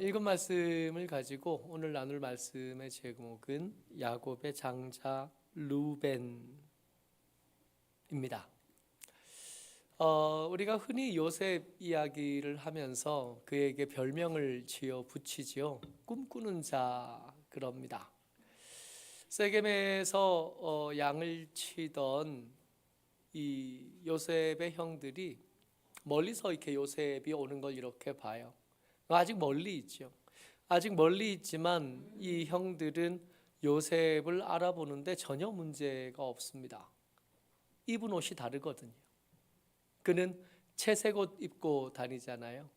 읽은 말씀을 가지고 오늘 나눌 말씀의 제목은 야곱의 장자 루벤입니다. 우리가 흔히 요셉 이야기를 하면서 그에게 별명을 지어 붙이지요. 꿈꾸는 자 그럽니다. 세겜에서 양을 치던 이 요셉의 형들이 멀리서 이렇게 요셉이 오는 걸 이렇게 봐요. 아직 멀리 있죠. 아직 멀리 있지만 이 형들은 요셉을 알아보는데 전혀 문제가 없습니다. 입은 옷이 다르거든요. 그는 채색 옷 입고 다니잖아요.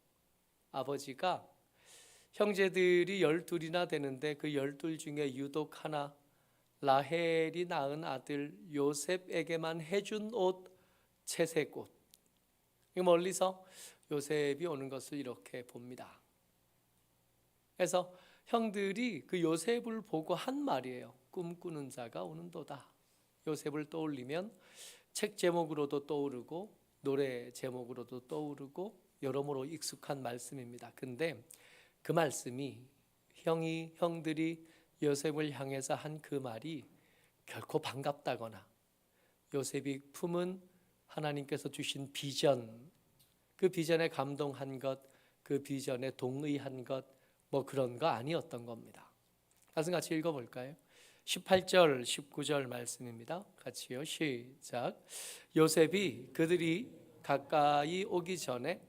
아버지가 형제들이 12이나 되는데 그 12 중에 유독 하나 라헬이 낳은 아들 요셉에게만 해준 옷, 채색 옷. 멀리서 요셉이 오는 것을 이렇게 봅니다. 그래서 형들이 그 요셉을 보고 한 말이에요. 꿈꾸는 자가 오는도다. 요셉을 떠올리면 책 제목으로도 떠오르고 노래 제목으로도 떠오르고 여러모로 익숙한 말씀입니다. 근데 그 말씀이 형들이 요셉을 향해서 한 그 말이 결코 반갑다거나 요셉이 품은 하나님께서 주신 비전, 그 비전에 감동한 것, 그 비전에 동의한 것, 뭐 그런 거 아니었던 겁니다. 같이 읽어볼까요? 18절, 19절 말씀입니다. 같이요. 시작. 요셉이 그들이 가까이 오기 전에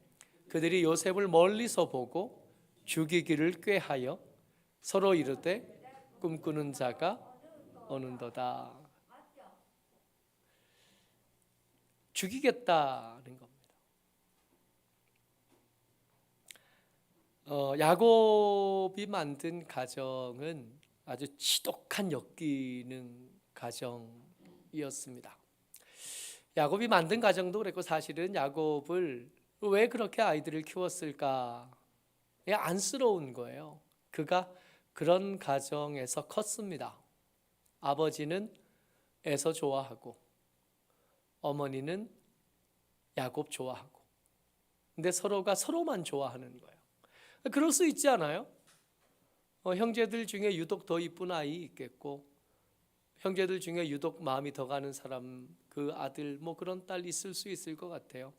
그들이 요셉을 멀리서 보고 죽이기를 꾀하여 서로 이르되 꿈꾸는 자가 오는도다. 죽이겠다는 겁니다. 야곱이 만든 가정은 아주 지독한 엮이는 가정이었습니다. 야곱이 만든 가정도 그랬고 사실은 야곱을 왜 그렇게 아이들을 키웠을까? 안쓰러운 거예요. 그가 그런 가정에서 컸습니다. 아버지는 에서 좋아하고 어머니는 야곱 좋아하고 근데 서로가 서로만 좋아하는 거예요. 그럴 수 있지 않아요? 형제들 중에 유독 더 이쁜 아이 있겠고 형제들 중에 유독 마음이 더 가는 사람, 그 아들 뭐 그런 딸 있을 수 있을 것 같아요.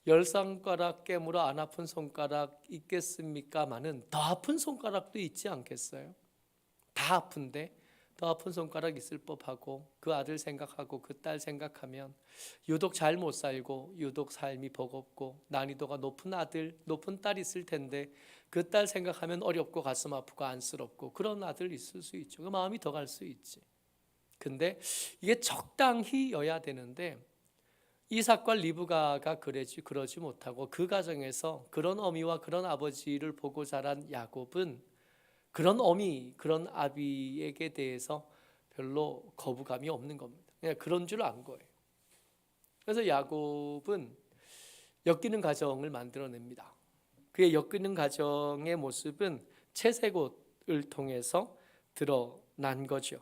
10손가락 깨물어 안 아픈 손가락 있겠습니까마는 더 아픈 손가락도 있지 않겠어요? 다 아픈데 더 아픈 손가락 있을 법하고 그 아들 생각하고 그 딸 생각하면 유독 잘 못 살고 유독 삶이 버겁고 난이도가 높은 아들 높은 딸 있을 텐데 그 딸 생각하면 어렵고 가슴 아프고 안쓰럽고 그런 아들 있을 수 있죠. 그 마음이 더 갈 수 있지. 근데 이게 적당히여야 되는데 이삭과 리브가가 그러지 못하고 그 가정에서 그런 어미와 그런 아버지를 보고 자란 야곱은 그런 어미, 그런 아비에게 대해서 별로 거부감이 없는 겁니다. 그냥 그런 줄 안 거예요. 그래서 야곱은 엮이는 가정을 만들어냅니다. 그의 엮이는 가정의 모습은 채색옷을 통해서 드러난 거죠.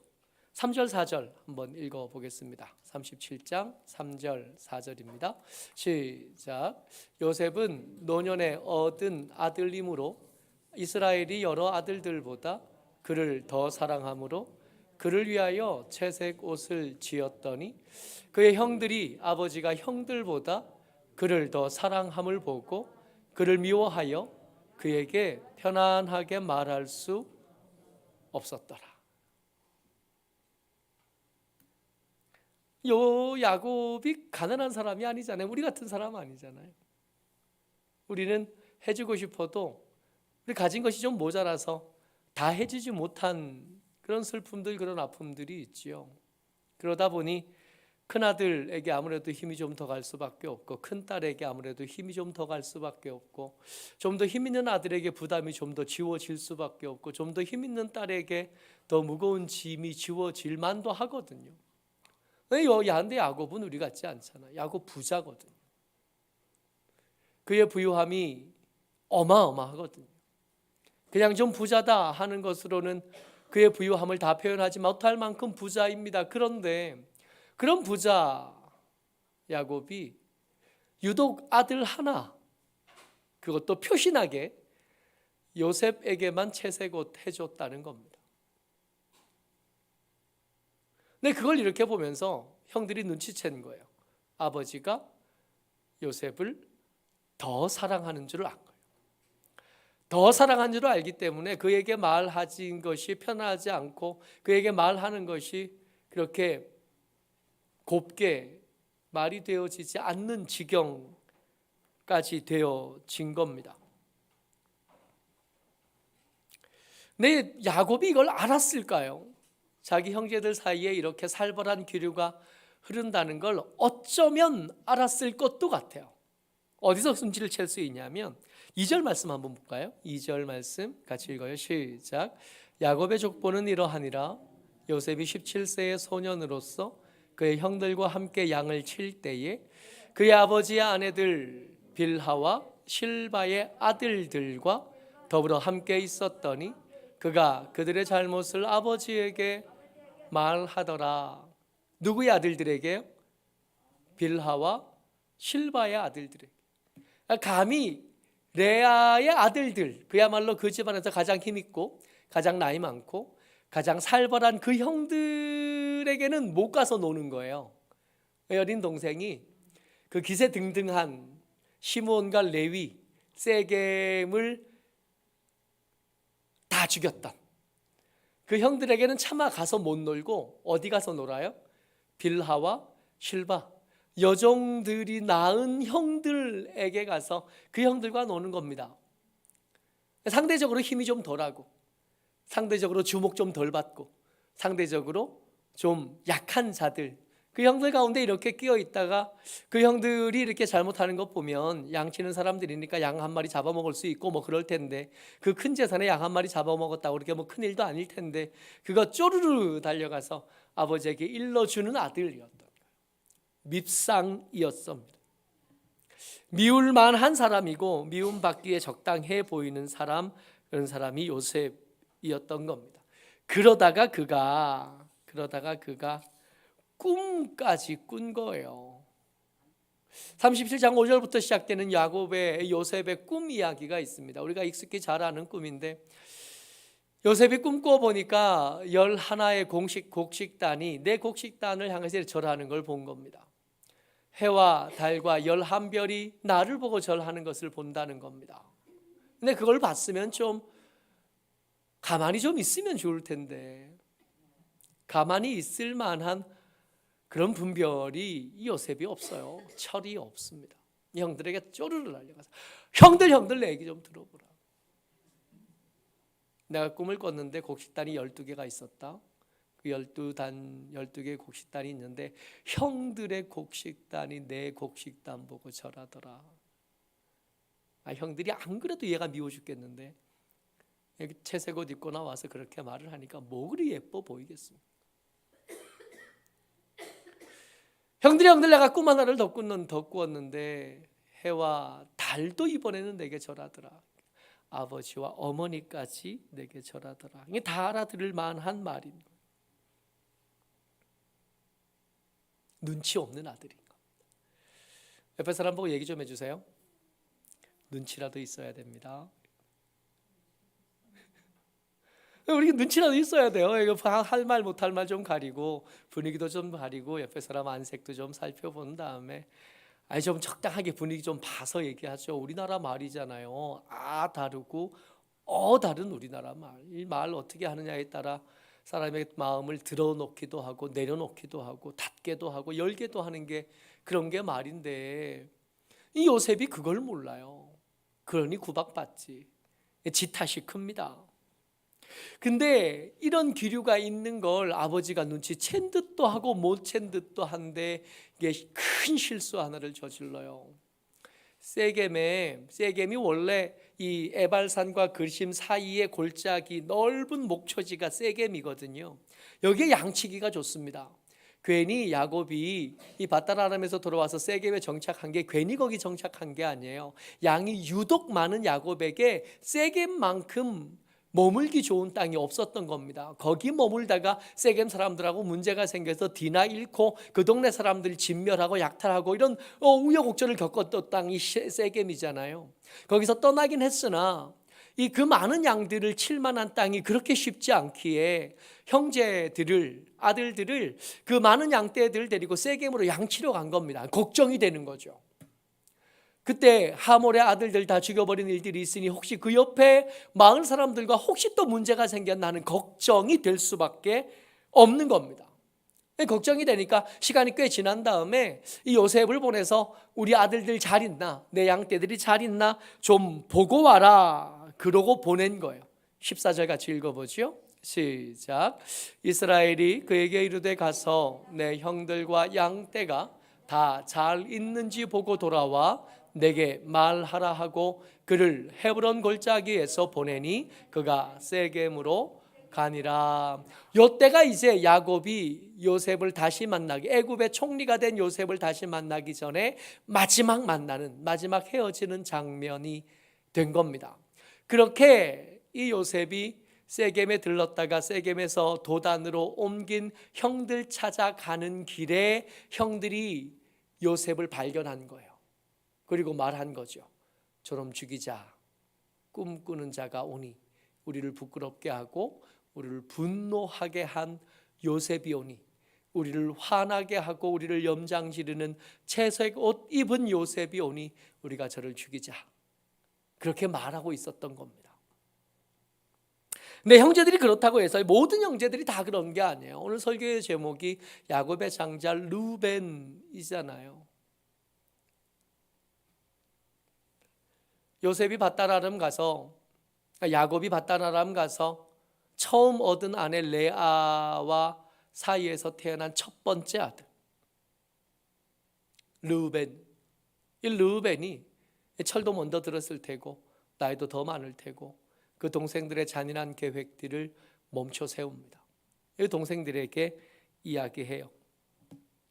3절 4절 한번 읽어보겠습니다. 37장 3절 4절입니다. 시작. 요셉은 노년에 얻은 아들임으로 이스라엘이 여러 아들들보다 그를 더 사랑함으로 그를 위하여 채색 옷을 지었더니 그의 형들이 아버지가 형들보다 그를 더 사랑함을 보고 그를 미워하여 그에게 편안하게 말할 수 없었더라. 야곱이 가난한 사람이 아니잖아요. 우리 같은 사람 아니잖아요. 우리는 해주고 싶어도 우리 가진 것이 좀 모자라서 다 해주지 못한 그런 슬픔들, 그런 아픔들이 있지요. 그러다 보니 큰아들에게 아무래도 힘이 좀 더 갈 수밖에 없고 큰딸에게 아무래도 힘이 좀 더 갈 수밖에 없고 좀 더 힘 있는 아들에게 부담이 좀 더 지워질 수밖에 없고 좀 더 힘 있는 딸에게 더 무거운 짐이 지워질 만도 하거든요. 근데 야곱은 우리 같지 않잖아요. 야곱 부자거든요. 그의 부유함이 어마어마하거든요. 그냥 좀 부자다 하는 것으로는 그의 부유함을 다 표현하지 못할 만큼 부자입니다. 그런데 그런 부자 야곱이 유독 아들 하나, 그것도 표신하게 요셉에게만 채색 옷 해줬다는 겁니다. 근데 그걸 이렇게 보면서 형들이 눈치챈 거예요. 아버지가 요셉을 더 사랑하는 줄을 안 거예요. 더 사랑하는 줄을 알기 때문에 그에게 말하는 것이 편하지 않고 그에게 말하는 것이 그렇게 곱게 말이 되어지지 않는 지경까지 되어진 겁니다. 근데 야곱이 이걸 알았을까요? 자기 형제들 사이에 이렇게 살벌한 기류가 흐른다는 걸 어쩌면 알았을 것도 같아요. 어디서 숨지를 챌 수 있냐면 2절 말씀 한번 볼까요? 2절 말씀 같이 읽어요. 시작. 야곱의 족보는 이러하니라. 요셉이 17세의 소년으로서 그의 형들과 함께 양을 칠 때에 그의 아버지의 아내들 빌하와 실바의 아들들과 더불어 함께 있었더니 그가 그들의 잘못을 아버지에게 말하더라. 누구의 아들들에게요? 빌하와 실바의 아들들에게. 감히 레아의 아들들, 그야말로 그 집안에서 가장 힘있고 가장 나이 많고 가장 살벌한 그 형들에게는 못 가서 노는 거예요. 어린 동생이 그 기세등등한 시므온과 레위, 세겜을 다 죽였던 그 형들에게는 차마 가서 못 놀고 어디 가서 놀아요? 빌하와 실바, 여종들이 낳은 형들에게 가서 그 형들과 노는 겁니다. 상대적으로 힘이 좀 덜하고 상대적으로 주목 좀 덜 받고 상대적으로 좀 약한 자들, 그 형들 가운데 이렇게 끼어 있다가 그 형들이 이렇게 잘못하는 것 보면 양치는 사람들이니까 양 한 마리 잡아먹을 수 있고 뭐 그럴 텐데 그 큰 재산에 양 한 마리 잡아먹었다고 그렇게 뭐 큰일도 아닐 텐데 그거 쪼르르 달려가서 아버지에게 일러주는 아들이었던 거예요. 밉상이었습니다. 미울 만한 사람이고 미움받기에 적당해 보이는 사람, 그런 사람이 요셉이었던 겁니다. 그러다가 그가 꿈까지 꾼 거예요. 37장 5절부터 시작되는 야곱의 요셉의 꿈 이야기가 있습니다. 우리가 익숙히 잘 아는 꿈인데 요셉이 꿈꿔 보니까 11의 곡식단이 내 곡식단을 향해서 절하는 걸 본 겁니다. 해와 달과 11별이 나를 보고 절하는 것을 본다는 겁니다. 근데 그걸 봤으면 좀 가만히 좀 있으면 좋을 텐데 가만히 있을 만한 그런 분별이 요셉이 없어요. 철이 없습니다. 형들에게 쪼르르 날려가서 형들 내 얘기 좀 들어보라. 내가 꿈을 꿨는데 곡식단이 12개가 있었다. 그 12개의 곡식단이 있는데 형들의 곡식단이 내 곡식단 보고 절하더라. 형들이 안 그래도 얘가 미워 죽겠는데 채색 옷 입고 나와서 그렇게 말을 하니까 뭐 그리 예뻐 보이겠습니까? 형들 내가 꿈 하나를 더 꾸었는데 해와 달도 이번에는 내게 절하더라. 아버지와 어머니까지 내게 절하더라. 이게 다 알아들을 만한 말인 거예요. 눈치 없는 아들인 겁니다. 옆에 사람 보고 얘기 좀 해주세요. 눈치라도 있어야 됩니다. 우리 눈치라도 있어야 돼요. 할 말 못할 말 좀 가리고 분위기도 좀 가리고 옆에 사람 안색도 좀 살펴본 다음에 좀 적당하게 분위기 좀 봐서 얘기하죠. 우리나라 말이잖아요. 다르고 다른 우리나라 말. 이 말 어떻게 하느냐에 따라 사람의 마음을 들어놓기도 하고 내려놓기도 하고 닫게도 하고 열게도 하는 게 그런 게 말인데 이 요셉이 그걸 몰라요. 그러니 구박받지. 지 탓이 큽니다. 근데 이런 기류가 있는 걸 아버지가 눈치챈 듯도 하고 못 챈 듯도 한데 이게 큰 실수 하나를 저질러요. 세겜이 원래 이 에발산과 그심 사이의 골짜기 넓은 목초지가 세겜이거든요. 여기에 양치기가 좋습니다. 괜히 야곱이 이 밧다라람에서 돌아와서 세겜에 정착한 게 괜히 거기 정착한 게 아니에요. 양이 유독 많은 야곱에게 세겜만큼 머물기 좋은 땅이 없었던 겁니다. 거기 머물다가 세겜 사람들하고 문제가 생겨서 디나 잃고 그 동네 사람들 진멸하고 약탈하고 이런 우여곡절을 겪었던 땅이 세겜이잖아요. 거기서 떠나긴 했으나 이 그 많은 양들을 칠 만한 땅이 그렇게 쉽지 않기에 형제들을, 아들들을 그 많은 양떼들을 데리고 세겜으로 양치러 간 겁니다. 걱정이 되는 거죠. 그때 하몰의 아들들 다 죽여버린 일들이 있으니 혹시 그 옆에 마을 사람들과 혹시 또 문제가 생겼나 하는 걱정이 될 수밖에 없는 겁니다. 걱정이 되니까 시간이 꽤 지난 다음에 이 요셉을 보내서 우리 아들들 잘 있나, 내 양떼들이 잘 있나 좀 보고 와라, 그러고 보낸 거예요. 14절 같이 읽어보죠. 시작. 이스라엘이 그에게 이르되 가서 내 형들과 양떼가 다 잘 있는지 보고 돌아와 내게 말하라 하고 그를 헤브론 골짜기에서 보내니 그가 세겜으로 가니라. 요때가 이제 야곱이 요셉을 다시 만나기, 애굽의 총리가 된 요셉을 다시 만나기 전에 마지막 만나는, 마지막 헤어지는 장면이 된 겁니다. 그렇게 이 요셉이 세겜에 들렀다가 세겜에서 도단으로 옮긴 형들 찾아가는 길에 형들이 요셉을 발견한 거예요. 그리고 말한 거죠. 저놈 죽이자. 꿈꾸는 자가 오니 우리를 부끄럽게 하고 우리를 분노하게 한 요셉이 오니 우리를 화나게 하고 우리를 염장 지르는 채색 옷 입은 요셉이 오니 우리가 저를 죽이자. 그렇게 말하고 있었던 겁니다. 근데 형제들이 그렇다고 해서 모든 형제들이 다 그런 게 아니에요. 오늘 설교의 제목이 야곱의 장자 르벤이잖아요. 요셉이 밧다라름 가서, 야곱이 밧다라름 가서 처음 얻은 아내 레아와 사이에서 태어난 첫 번째 아들 르벤. 이 르벤이 철도 먼저 들었을 테고 나이도 더 많을 테고 그 동생들의 잔인한 계획들을 멈춰 세웁니다. 이 동생들에게 이야기해요.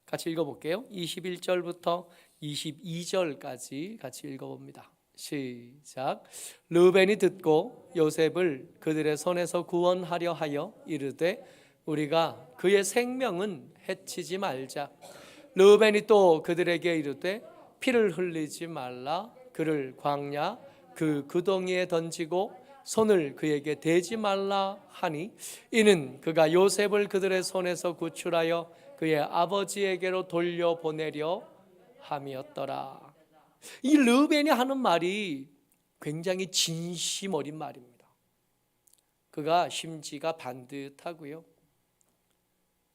같이 읽어볼게요. 21절부터 22절까지 같이 읽어봅니다. 시작. 르벤이 듣고 요셉을 그들의 손에서 구원하려 하여 이르되 우리가 그의 생명은 해치지 말자. 르벤이 또 그들에게 이르되 피를 흘리지 말라. 그를 광야 그 구덩이에 던지고 손을 그에게 대지 말라 하니 이는 그가 요셉을 그들의 손에서 구출하여 그의 아버지에게로 돌려보내려 함이었더라. 이 르벤이 하는 말이 굉장히 진심 어린 말입니다. 그가 심지가 반듯하고요,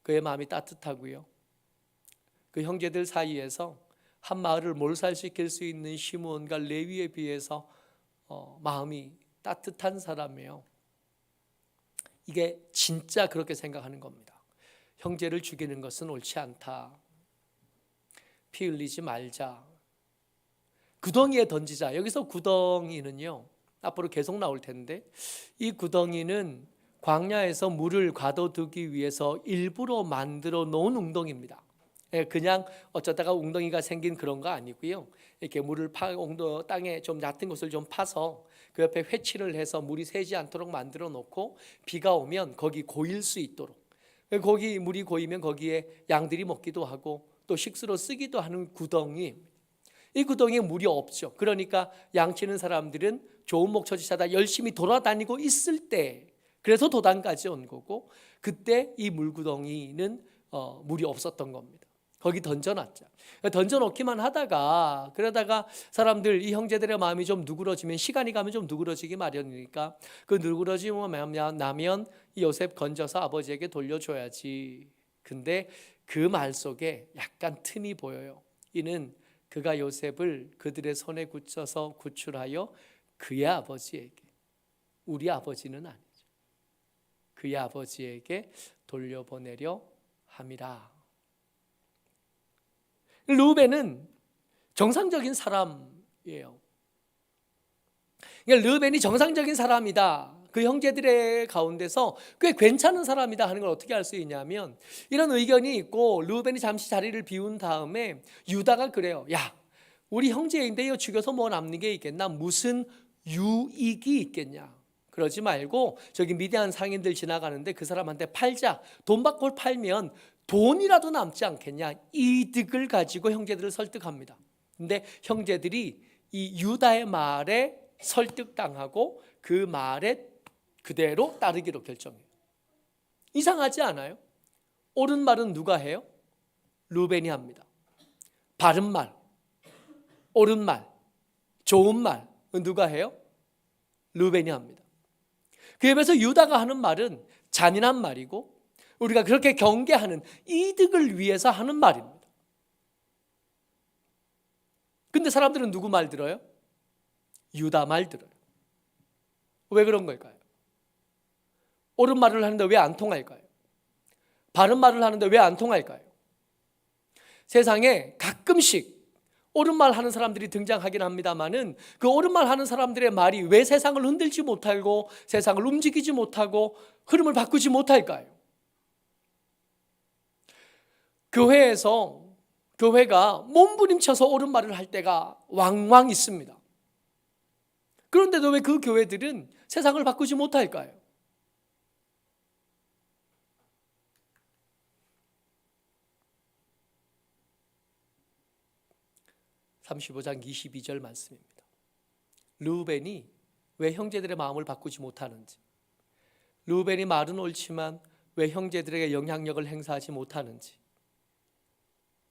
그의 마음이 따뜻하고요, 그 형제들 사이에서 한 마을을 몰살시킬 수 있는 시므온과 레위에 비해서 마음이 따뜻한 사람이에요. 이게 진짜 그렇게 생각하는 겁니다. 형제를 죽이는 것은 옳지 않다. 피 흘리지 말자. 구덩이에 던지자. 여기서 구덩이는요, 앞으로 계속 나올 텐데 이 구덩이는 광야에서 물을 가둬두기 위해서 일부러 만들어 놓은 웅덩이입니다. 그냥 어쩌다가 웅덩이가 생긴 그런 거 아니고요. 이렇게 물을 땅에 좀 얕은 곳을 좀 파서 그 옆에 회치를 해서 물이 새지 않도록 만들어 놓고 비가 오면 거기 고일 수 있도록, 거기 물이 고이면 거기에 양들이 먹기도 하고 또 식수로 쓰기도 하는 구덩이. 이 구덩이에 물이 없죠. 그러니까 양치는 사람들은 좋은 목초지 찾아 열심히 돌아다니고 있을 때, 그래서 도단까지 온 거고, 그때 이 물구덩이는 물이 없었던 겁니다. 거기 던져놨죠. 던져놓기만 하다가, 그러다가 사람들, 이 형제들의 마음이 좀 누그러지면, 시간이 가면 좀 누그러지기 마련이니까 그 누그러지면 나면 이 요셉 건져서 아버지에게 돌려줘야지. 근데 그 말 속에 약간 틈이 보여요. 이는 그가 요셉을 그들의 손에 굳혀서 구출하여 그의 아버지에게, 우리 아버지는 아니죠, 그의 아버지에게 돌려보내려 함이라. 르벤은 정상적인 사람이에요. 그러니까 르벤이 정상적인 사람이다, 그 형제들의 가운데서 꽤 괜찮은 사람이다 하는 걸 어떻게 알 수 있냐면, 이런 의견이 있고 르벤이 잠시 자리를 비운 다음에 유다가 그래요. 야, 우리 형제인데 이거 죽여서 뭐 남는 게 있겠나? 무슨 유익이 있겠냐? 그러지 말고 저기 미디안 상인들 지나가는데 그 사람한테 팔자. 돈 받고 팔면 돈이라도 남지 않겠냐? 이득을 가지고 형제들을 설득합니다. 근데 형제들이 이 유다의 말에 설득당하고 그 말에 그대로 따르기로 결정해요. 이상하지 않아요? 옳은 말은 누가 해요? 르우벤이 합니다. 바른 말, 옳은 말, 좋은 말은 누가 해요? 르우벤이 합니다. 그에 비해서 유다가 하는 말은 잔인한 말이고 우리가 그렇게 경계하는 이득을 위해서 하는 말입니다. 근데 사람들은 누구 말 들어요? 유다 말 들어요. 왜 그런 걸까요? 옳은 말을 하는데 왜 안 통할까요? 바른 말을 하는데 왜 안 통할까요? 세상에 가끔씩 옳은 말 하는 사람들이 등장하긴 합니다만은 그 옳은 말 하는 사람들의 말이 왜 세상을 흔들지 못하고 세상을 움직이지 못하고 흐름을 바꾸지 못할까요? 교회가 몸부림쳐서 옳은 말을 할 때가 왕왕 있습니다. 그런데도 왜 그 교회들은 세상을 바꾸지 못할까요? (35장 22절) 말씀입니다. 르우벤이 왜 형제들의 마음을 바꾸지 못하는지, 르우벤이 말은 옳지만 왜 형제들에게 영향력을 행사하지 못하는지.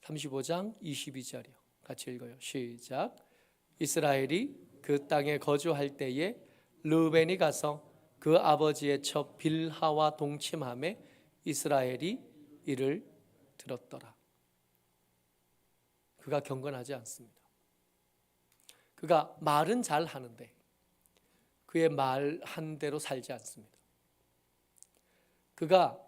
35장 22절이요. 같이 읽어요. 시작. 이스라엘이 그 땅에 거주할 때에 르우벤이 가서 그 아버지의 첩 빌하와 동침하매 이스라엘이 이를 들었더라. 그가 경건하지 않습니다. 그가 말은 잘 하는데 그의 말한 대로 살지 않습니다. 그가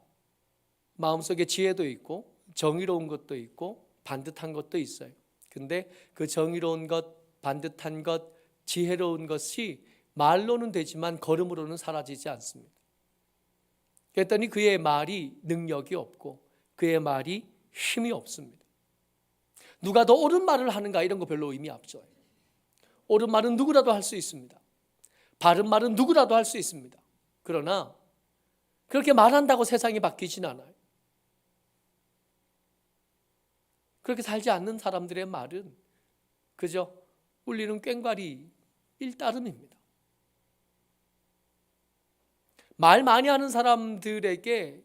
마음속에 지혜도 있고 정의로운 것도 있고 반듯한 것도 있어요. 근데 그 정의로운 것, 반듯한 것, 지혜로운 것이 말로는 되지만 걸음으로는 사라지지 않습니다. 그랬더니 그의 말이 능력이 없고 그의 말이 힘이 없습니다. 누가 더 옳은 말을 하는가 이런 거 별로 의미 없죠. 옳은 말은 누구라도 할 수 있습니다. 바른 말은 누구라도 할 수 있습니다. 그러나 그렇게 말한다고 세상이 바뀌진 않아요. 그렇게 살지 않는 사람들의 말은 그저 울리는 꽹과리 일따름입니다. 말 많이 하는 사람들에게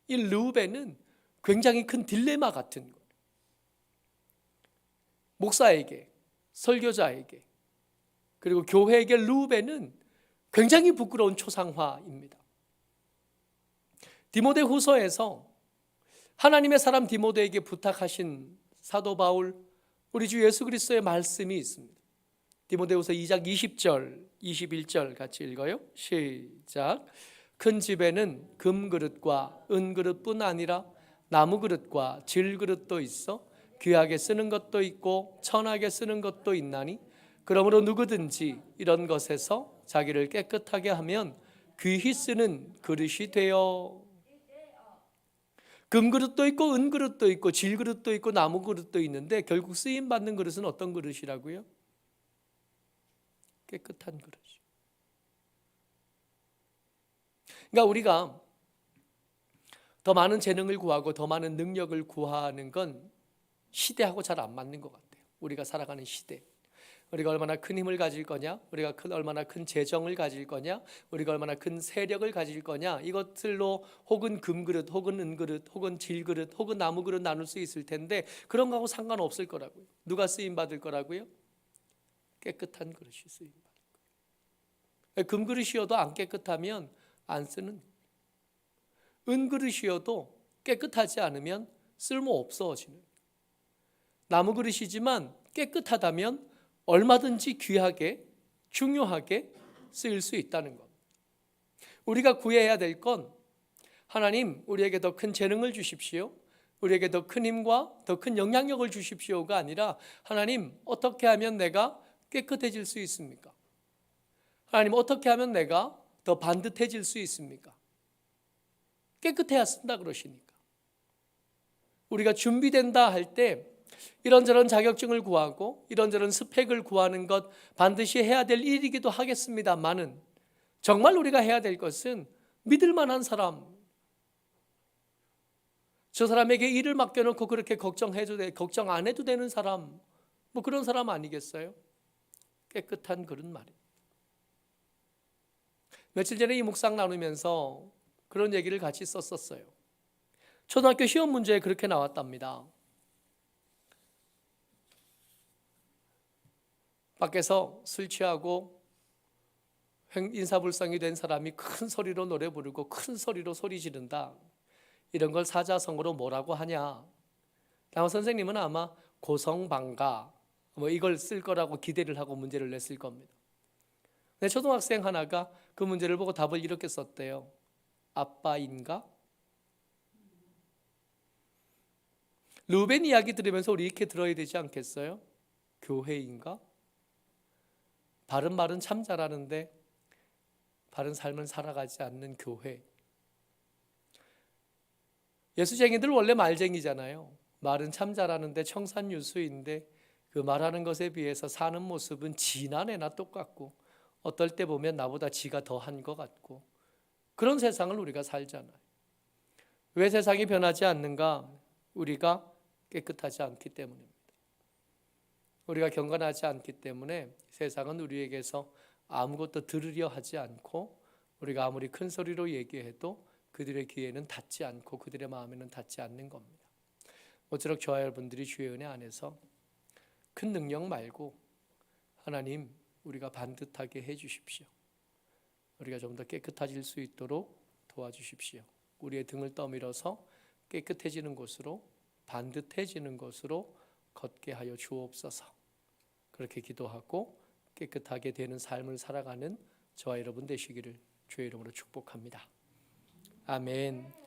이 르우벤은 굉장히 큰 딜레마 같은 거예요. 목사에게, 설교자에게, 그리고 교회에게 르우벤은 굉장히 부끄러운 초상화입니다. 디모데후서에서 하나님의 사람 디모데에게 부탁하신 사도 바울, 우리 주 예수 그리스도의 말씀이 있습니다. 디모데후서 2장 20절, 21절 같이 읽어요. 시작. 큰 집에는 금그릇과 은그릇뿐 아니라 나무그릇과 질그릇도 있어 귀하게 쓰는 것도 있고 천하게 쓰는 것도 있나니 그러므로 누구든지 이런 것에서 자기를 깨끗하게 하면 귀히 쓰는 그릇이 되어. 금그릇도 있고 은그릇도 있고 질그릇도 있고 나무그릇도 있는데 결국 쓰임받는 그릇은 어떤 그릇이라고요? 깨끗한 그릇. 그러니까 우리가 더 많은 재능을 구하고 더 많은 능력을 구하는 건 시대하고 잘 안 맞는 것 같아요. 우리가 살아가는 시대. 우리가 얼마나 큰 힘을 가질 거냐, 우리가 얼마나 큰 재정을 가질 거냐, 우리가 얼마나 큰 세력을 가질 거냐, 이것들로 혹은 금그릇, 혹은 은그릇, 혹은 질그릇, 혹은 나무그릇 나눌 수 있을 텐데 그런 거하고 상관없을 거라고요. 누가 쓰임받을 거라고요? 깨끗한 그릇이 쓰임받을 거예요. 금그릇이어도 안 깨끗하면 안 쓰는, 은그릇이어도 깨끗하지 않으면 쓸모 없어지는, 나무그릇이지만 깨끗하다면 얼마든지 귀하게 중요하게 쓰일 수 있다는 것. 우리가 구해야 될 건 하나님 우리에게 더 큰 재능을 주십시오, 우리에게 더 큰 힘과 더 큰 영향력을 주십시오가 아니라 하나님 어떻게 하면 내가 깨끗해질 수 있습니까? 하나님 어떻게 하면 내가 더 반듯해질 수 있습니까? 깨끗해야 쓴다 그러시니까. 우리가 준비된다 할 때 이런저런 자격증을 구하고 이런저런 스펙을 구하는 것 반드시 해야 될 일이기도 하겠습니다만은 정말 우리가 해야 될 것은 믿을 만한 사람, 저 사람에게 일을 맡겨놓고 그렇게 걱정 안 해도 되는 사람, 뭐 그런 사람 아니겠어요? 깨끗한 그런 말이에요. 며칠 전에 이 묵상 나누면서 그런 얘기를 같이 썼었어요. 초등학교 시험 문제에 그렇게 나왔답니다. 밖에서 술 취하고 인사불성이 된 사람이 큰 소리로 노래 부르고 큰 소리로 소리 지른다. 이런 걸 사자성어로 뭐라고 하냐? 아마 선생님은 아마 고성방가 뭐 이걸 쓸 거라고 기대를 하고 문제를 냈을 겁니다. 근데 초등학생 하나가 그 문제를 보고 답을 이렇게 썼대요. 아빠인가? 르우벤 이야기 들으면서 우리 이렇게 들어야 되지 않겠어요? 교회인가? 바른 말은 참 잘하는데 바른 삶을 살아가지 않는 교회. 예수쟁이들 원래 말쟁이잖아요. 말은 참 잘하는데 청산유수인데 그 말하는 것에 비해서 사는 모습은 지난 애나 똑같고 어떨 때 보면 나보다 지가 더한 것 같고 그런 세상을 우리가 살잖아요. 왜 세상이 변하지 않는가? 우리가 깨끗하지 않기 때문입니다. 우리가 경건하지 않기 때문에 세상은 우리에게서 아무것도 들으려 하지 않고 우리가 아무리 큰 소리로 얘기해도 그들의 귀에는 닿지 않고 그들의 마음에는 닿지 않는 겁니다. 모쪼록 저와 여러분들이 주의 은혜 안에서 큰 능력 말고 하나님 우리가 반듯하게 해주십시오. 우리가 좀 더 깨끗해질 수 있도록 도와주십시오. 우리의 등을 떠밀어서 깨끗해지는 곳으로 반듯해지는 곳으로 걷게 하여 주옵소서. 그렇게 기도하고 깨끗하게 되는 삶을 살아가는 저와 여러분 되시기를 주의 이름으로 축복합니다. 아멘.